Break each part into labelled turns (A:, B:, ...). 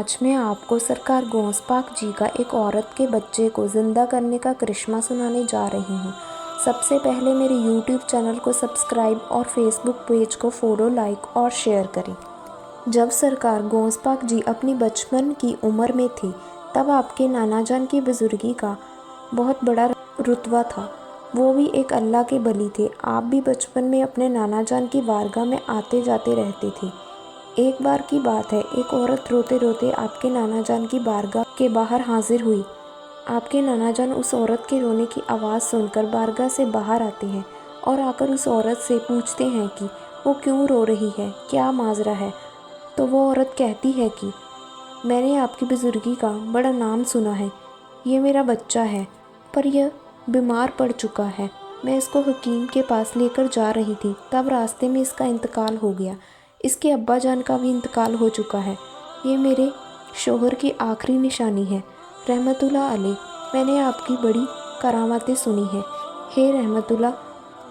A: آج میں آپ کو سرکار غوث پاک جی کا ایک عورت کے بچے کو زندہ کرنے کا کرشمہ سنانے جا رہی ہوں۔ سب سے پہلے میرے یوٹیوب چینل کو سبسکرائب اور فیس بک پیج کو فالو، لائک اور شیئر کریں۔ جب سرکار غوث پاک جی اپنی بچپن کی عمر میں تھے تب آپ کے نانا جان کی بزرگی کا بہت بڑا رتبہ تھا۔ وہ بھی ایک اللہ کے ولی تھے۔ آپ بھی بچپن میں اپنے نانا جان کی بارگاہ میں آتے جاتے رہتے تھے۔ ایک بار کی بات ہے، ایک عورت روتے روتے آپ کے نانا جان کی بارگاہ کے باہر حاضر ہوئی۔ آپ کے نانا جان اس عورت کے رونے کی آواز سن کر بارگاہ سے باہر آتے ہیں اور آ کر اس عورت سے پوچھتے ہیں کہ وہ کیوں رو رہی ہے، کیا ماجرا ہے۔ تو وہ عورت کہتی ہے کہ میں نے آپ کی بزرگی کا بڑا نام سنا ہے، یہ میرا بچہ ہے پر یہ بیمار پڑ چکا ہے۔ میں اس کو حکیم کے پاس لے کر جا رہی تھی، تب راستے میں اس کا انتقال ہو گیا۔ اس کے ابا جان کا بھی انتقال ہو چکا ہے۔ یہ میرے شوہر کی آخری نشانی ہے، رحمت اللہ علیہ۔ میں نے آپ کی بڑی کرامتیں سنی ہیں، ہے رحمت اللہ،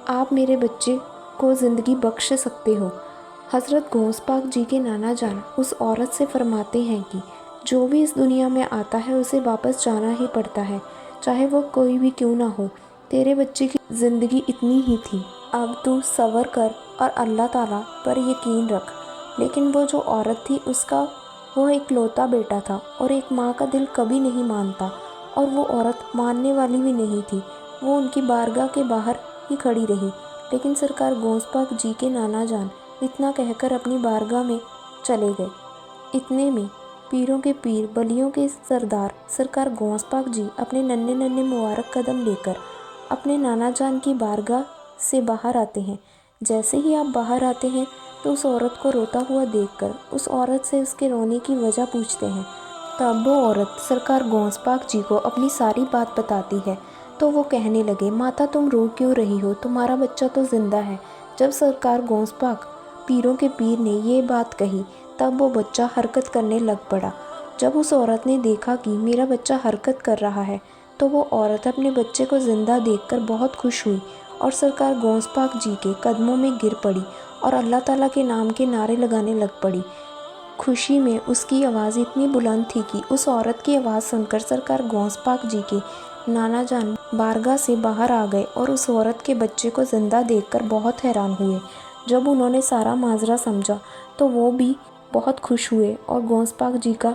A: آپ میرے بچے کو زندگی بخش سکتے ہو۔ حضرت غوث پاک جی کے نانا جان اس عورت سے فرماتے ہیں کہ جو بھی اس دنیا میں آتا ہے اسے واپس جانا ہی پڑتا ہے، چاہے وہ کوئی بھی کیوں نہ ہو۔ تیرے بچے کی زندگی اتنی ہی تھی، اب تو صبر کر اور اللہ تعالیٰ پر یقین رکھ۔ لیکن وہ جو عورت تھی، اس کا وہ اکلوتا بیٹا تھا اور ایک ماں کا دل کبھی نہیں مانتا، اور وہ عورت ماننے والی بھی نہیں تھی۔ وہ ان کی بارگاہ کے باہر ہی کھڑی رہی۔ لیکن سرکار غوث پاک جی کے نانا جان اتنا کہہ کر اپنی بارگاہ میں چلے گئے۔ اتنے میں پیروں کے پیر، ولیوں کے سردار سرکار غوث پاک جی اپنے ننھے ننھے مبارک قدم لے کر اپنے نانا جان کی بارگاہ سے باہر آتے ہیں۔ جیسے ہی آپ باہر آتے ہیں تو اس عورت کو روتا ہوا دیکھ کر اس عورت سے اس کے رونے کی وجہ پوچھتے ہیں۔ تب وہ عورت سرکار غوث پاک جی کو اپنی ساری بات بتاتی ہے تو وہ کہنے لگے، ماتا تم رو کیوں رہی ہو، تمہارا بچہ تو زندہ ہے۔ جب سرکار غوث پاک پیروں کے پیر نے یہ بات کہی تب وہ بچہ حرکت کرنے لگ پڑا۔ جب اس عورت نے دیکھا کہ میرا بچہ حرکت کر رہا ہے تو وہ عورت اپنے بچے کو زندہ دیکھ کر بہت خوش ہوئی اور سرکار غوث پاک جی کے قدموں میں گر پڑی اور اللہ تعالیٰ کے نام کے نعرے لگانے لگ پڑی۔ خوشی میں اس کی آواز اتنی بلند تھی کہ اس عورت کی آواز سن کر سرکار غوث پاک جی کے نانا جان بارگاہ سے باہر آ گئے اور اس عورت کے بچے کو زندہ دیکھ کر بہت حیران ہوئے۔ جب انہوں نے سارا ماجرا سمجھا تو وہ بھی بہت خوش ہوئے اور غوث پاک جی کا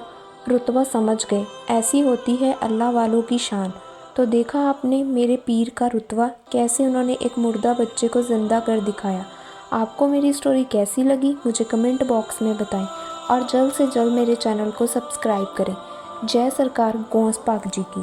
A: رتبہ سمجھ گئے۔ ایسی ہوتی ہے اللہ والوں کی شان۔ تو دیکھا آپ نے میرے پیر کا رتبہ، کیسے انہوں نے ایک مردہ بچے کو زندہ کر دکھایا۔ آپ کو میری سٹوری کیسی لگی مجھے کمنٹ باکس میں بتائیں اور جلد سے جلد میرے چینل کو سبسکرائب کریں۔ جے سرکار غوث پاک جی کی۔